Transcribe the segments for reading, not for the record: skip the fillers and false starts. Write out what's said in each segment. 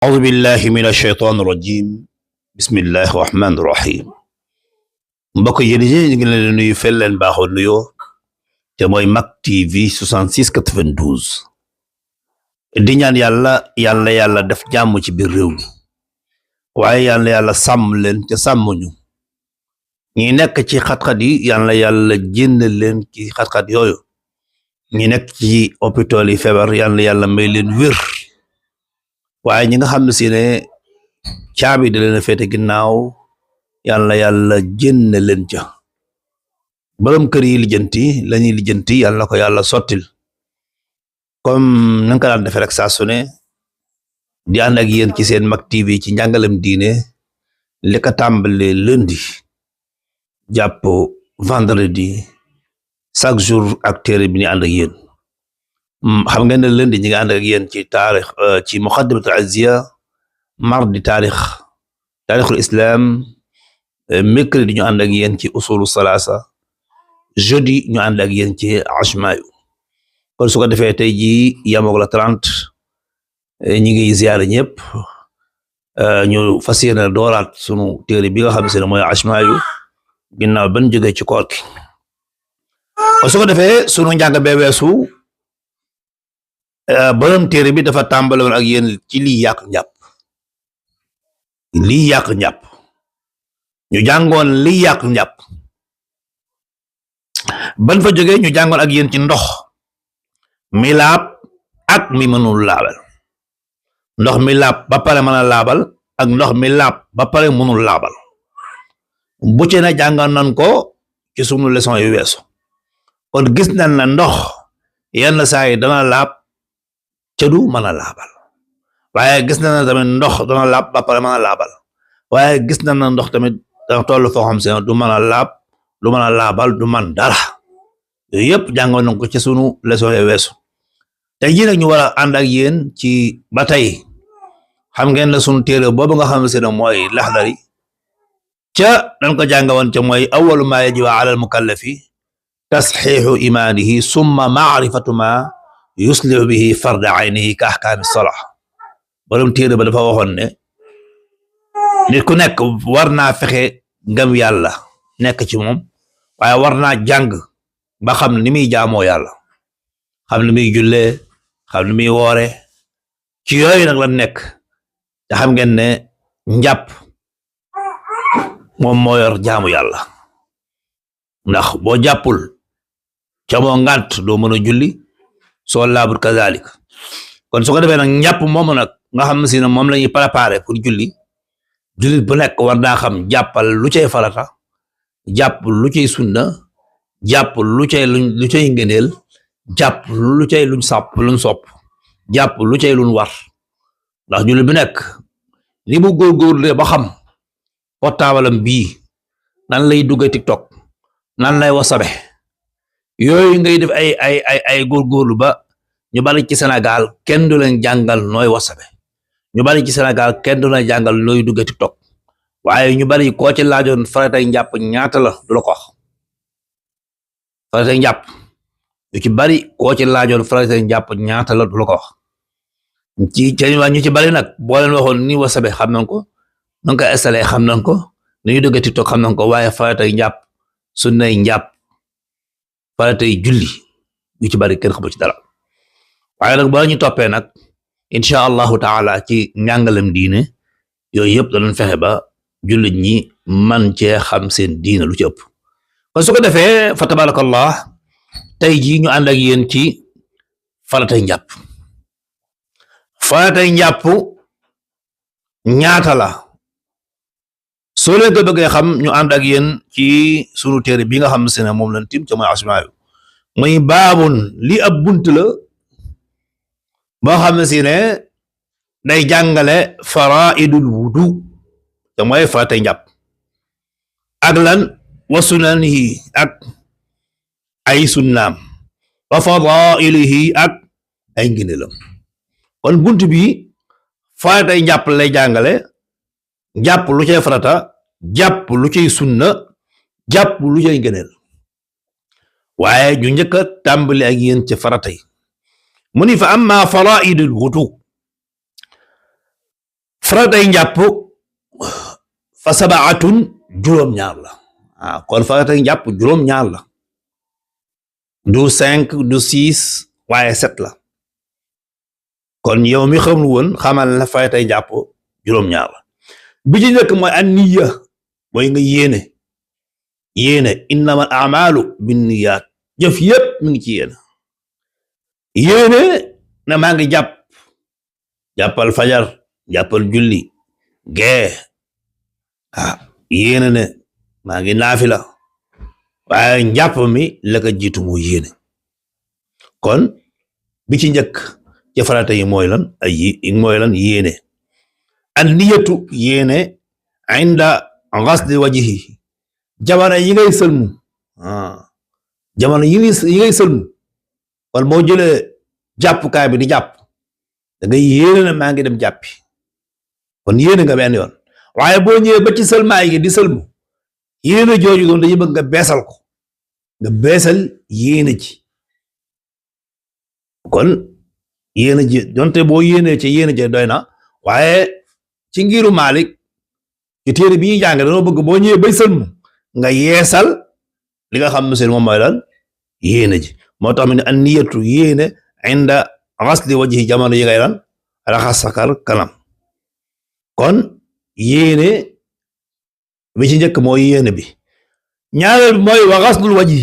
أعوذ بالله من الشيطان الرجيم بسم الله الرحمن الرحيم mbokk yi ñu ngi leen di nuyu fel leen baaxoo nuyoo te mooy Mak TV 6692 di ñaan yàlla def jàmm ci biir réew mi waaye yàlla sàmm leen te sàmmuñu ñi nekk ci xat-xat yi yàlla génn leen ci xat-xat yooyu ñi nekk ci hôpital yi feebar yàlla may leen wér waaye ñi nga xam ne si ne caabi da leen a féete ginnaaw yàlla génn leen ca borom kër yi lijjanti lañuy lijjanti yàlla ko yàlla sottil comme na nga ko daan defee rek saa su ne di ànd ak yéen ci seen Mak TV ci njàngalem diine li ko tàmbale lundi jàpp vendredi chaque jour ak téere bi ni ànd ak yéen xam ngeen ne lundi ñi nga ànd ak yéen ci taarix ci muqaddimatul azziya mardi taarixul islam mercredi ñu ànd ak yéen ci usulu salaasa jeudi ñu ànd ak yéen ci ashmaayu kon su ko defee tey jii yamoog la 30 ñi ngi ziyaare ñëpp ñu fas yéene dooraat sunu téere bi nga xam ne mooy ashmaayu ginnaaw ban jógee ci koor gi kon su ko defee sunu njàng bee weesu borom téere bi dafa tàmbale woon ak yéen ci lii yàq njàpp ñu jàngoon lii yàq njàpp ban fa jógee ñu jàngoon ak yéen ci ndox mi laab ak mi mënul laabal ndox mi laab ba pare mën a laabal ak ndox mi laab ba pare mënul laabal bu ci ne jàngoon nañ ko ci sunu leçon yu weesu kon gis nañ na ndox yenn saa yi dana laab ca du mën a laabal waaye gis nañ na tamit ndox dana laab ba pare mën a laabal waaye gis nañ na ndox tamit dana toll foo xam se du mën a laab du mën a laabal du man dara yooyu yëpp jàngoon nañ ko ci sunu leçon yu weesu tey jii nag ñu war a ànd ak yéen ci ba tey xam ngeen ne sunu téere boobu nga xam ne mooy Laxdari ca dañ ko jàngawoon ca mooy awwalu maa yajibu ala al mukallafi tasxiixu imaanihi summa maarifatu ma yuslihu bihi farda aynihi ka ahkaami salaa borom téere ba dafa waxoon ne nit ku nekk war naa fexe ngëm yàlla nekk ci moom waaye war naa jàng ba xam ni muy jaamoo yàlla xam ni muy jullee xam ni muy woore ci yooyu nag la nekk te xam ngeen ne njàpp moom moo yor jaamu yàlla ndax boo jàppul ca moo ngànt doo mën a julli soo laabul kazalik kon su ko defee nag njàpp moomu nag nga xam si ne moom la ñuy préparer pour jullit bu nekk war naa xam jàppal lu cay farata jàpp lu cay sunna jàpp lu cay ngëneel jàpp lu cay luñ sopp jàpp lu cay luñ war ndax jullit bu nekk li mu góorgóorlu ba xam portaabalam bii nan lay duggee TikTok nan lay wasabe yooyu ngay def ay góorgóorlu ba ñu bari ci Sénégal kenn du leen jàngal nooy wasabe ñu bari ci Sénégal kenn du leen jàngal nooy duggee TikTok waaye ñu bari koo ci laajoon faratay njàpp ñaata la du la ko wax faratay njàpp yu ci bari koo ci laajoon faratay njàpp ñaata la du la ko wax ñu ci bari nag boo leen waxoon ni wasabe xam nañ ko nu nga ko installé xam nañ ko nu ñu duggee TikTok xam nañ ko waaye faratay njàpp sunnay njàpp faratay julli yu ci bari kenn xamu ci dara waaye nag boo ñu toppee nag incha allahu taala ci njàngalem diine yooyu yëpp danañ fexe ba jullit ñi man cee xam seen diine lu ci ëpp kon su ko defee fa tabarakallah tey jii ñu ànd ak yéen ci faratay njàpp ñaata la soo leen ko bëggee xam ñu ànd ak yéen ci sunu téere bi nga xam ne moom lañ tim ca mooy asmaayu muy baabun li ab bunt la boo xam ne day jàngale faraidul wudu te mooy faratay njàpp ak lan wa sunanihi ak ay sunnaam wa fadailihi ak ay ngëneelam kon bunt bi faratay njàpp lay jàngale jàpp lu cay farata jàpp lu cay sunna jàpp lu cay ngëneel waaye ñu njëkk a tàmbali ak yéen ci faratay mu ni fa amma faraidul wudu faratay njàpp fa sabaatun juróom-ñaar la kon faratay njàpp juróom-ñaar la du 5 du 6 waaye 7 la kon yow mi xamul woon xamal na faratay njàpp juróom-ñaar la bi ci njëkk mooy an niya mooy nga yéene innamal a'malu binniyat jëf yépp mi ngi ci yéene na maa ngi jàppal fajar jàppal julli gee yéene ne maa ngi naafila waaye njàpp mi la ko jiitu moo yéene kon bi ci njëkk ci farata yi mooy lan yéene an niyatu yéene inda ghasli wajhi jamono yi ngay sëlmu jamono yi ngay sëlmu kon boo jëlee jàppukaay bi di jàpp da ngay yéene na maa ngi dem jàppi kon yéene nga benn yoon waaye boo ñëwee ba ci sëlmaay gi di sëlmu yéene jooju doon dañuy bëgg nga beesal ko nga beesal yéene ji kon yéene ji donte boo yéene ci yéene ji doy na waaye ci ngiru Malik ci téere bi ñuy jàng dañoo bëgg boo ñëwee bay sëlmu nga yeesal li nga xam ne moom mooy lan yéene ji moo tax mu ne an niyatu yéene inda ghasli wajhi jamono yi ngay lan raxas sakar kanam kon yéene bi ci njëkk mooy yéene bi ñaareel bi mooy wa ghaslul wajhi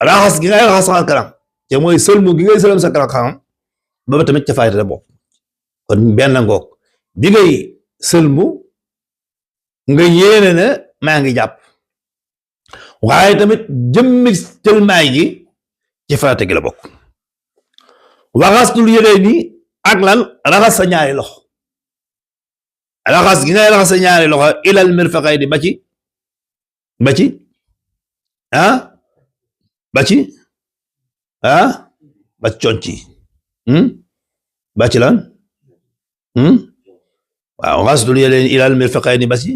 raxas gi ngay raxas sakar kanam te mooy sëlmu gi ngay sëlmu sakar kanam ba tamit ca fayda bopp kon benn ngoog bi ngay sëlmu nga yéene ne maa ngi jàpp waaye tamit jëmmi sëlmaay gi ci farata gi la bokk waxasul yéene ni ak lan raxas sa ñaari loxo raxas gi ngay raxas sa ñaari loxo ilal mirfaqayni ba ci ba ci conci ba ci lan waaw waxasul yéene ilal mirfaqayni ba ci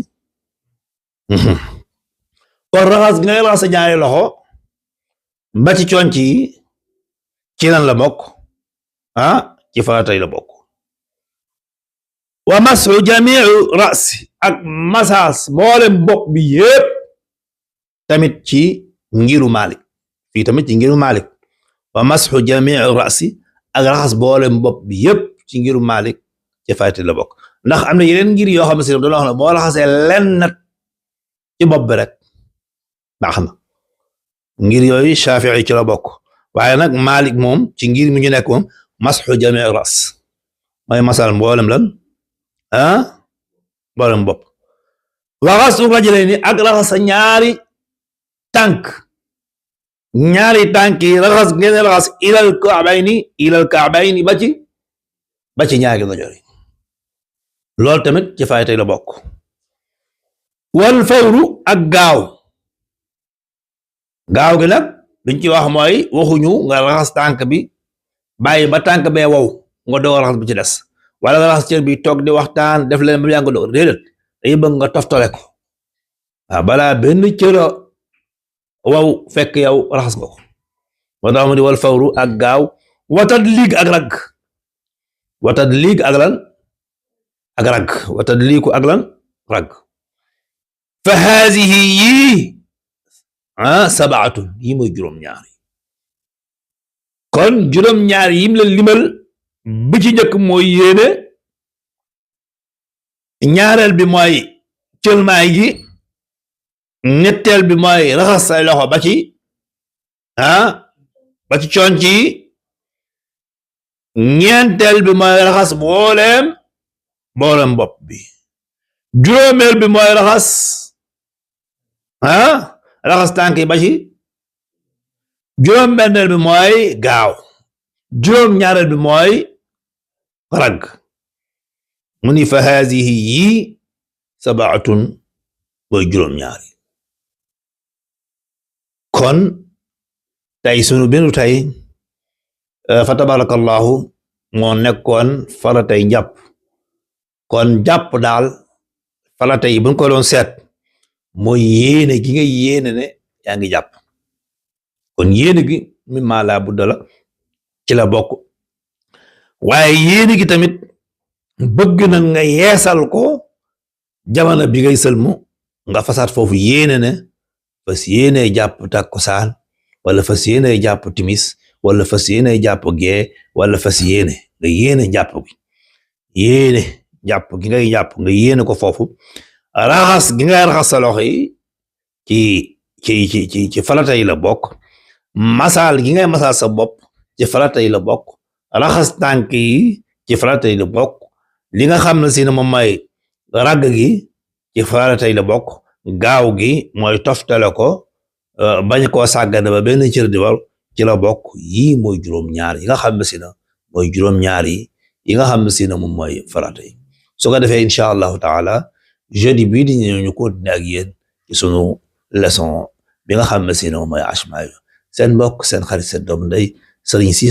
kon raxas gi ngay raxas sa ñaari loxo ba ci conci ci lan la bokk ci faratay la bokk wa masu jamiu rasi ak masaas mboolem bopp bi yépp tamit ci ngiru Malik fii tamit ci ngiru Malik wa masu jamiu rasi ak raxas mboolem bopp bi yépp ci ngiru Malik ci faratay la bokk ndax am na yeneen ngir yoo xam ne si doon wax ne boo raxasee lenn ci bopp bi rek baax na ngir yooyu Shafi'i ci la bokk waaye nag Malik moom ci ngir mi ñu nekk moom masxu jami' ras mooy masal mboolem lan mboolem bopp wa ghaslu rajlayni ak raxas sa ñaari tànk yi raxas ngeen raxas ilal ka'bayni ba ci ñaari ndeyjoor loolu tamit ci fay tey la bokk wal fawru ak gaaw gi nag duñ ci wax mooy waxuñu nga raxas tànk bi bàyyi ba tànk bee wow nga doog a raxas bi ci des wala nga raxas cër bi toog di waxtaan def leen ba yàgg doog déedéet dañuy bëgg nga toftale ko balaa benn cër wow fekk yow raxas nga ko moo tax mu di wal fawru ak gaaw watadliig ak ragg watadliig ak lan ak ragg watadliiku ak lan ragg fa haadihi yii sabaatun yi mooy juróom-ñaar kon juróom-ñaar yim la limal bi ci njëkk mooy yéene ñaareel bi mooy cëlmaay gi ñetteel bi mooy raxas say loxo ba ci conc yi ñeenteel bi mooy raxas mboolem bopp bi juróomeel bi mooy raxas tànk yi ba ci juróom-benneel bi mooy gaaw juróom-ñaareel bi mooy ragg mu ni fa haadihi yii sabaatun mooy juróom-ñaari kon tey sunu bindu tey fa tabarakallahu moo nekkoon faratay njàpp kon jàpp daal farata yi buñ ko doon seet mooy yéene gi nga yéene ne yaa ngi jàpp kon yéene gi mi maa laa budda la ci la bokk waaye yéene gi tamit bëgg na nga yeesal ko jamono bi ngay sëlmu nga fasaat foofu yéene ne fas yéene jàpp takkusaan wala fas yéene jàpp timis wala fas yéene jàpp gee wala fas yéene nga yéene jàpp gi ngay jàpp nga yéene ko foofu raxas gi ngay raxas sa loxo yi ci farata yi la bokk masal gi ngay masal sa bopp ci farata yi la bokk raxas tànk yi ci farata yi la bokk li nga xam ne si ne moom mooy ragg gi ci farata yi la bokk gaaw gi mooy toftale ko bañ koo sàggane ba benn cër di war ci la bokk yii mooy juróom-ñaar yi nga xam ne si na mooy juróom-ñaar yi nga xam ne si na moom mooy farata yi su ko defee incha allahu taala jeudi bii di ñëw ñu continuer ak yéen ci sunu leçon bi nga xam ne si ne moom mooy Ashmawi seen mbokk seen xarit seen doomu ndey Serigne Cissé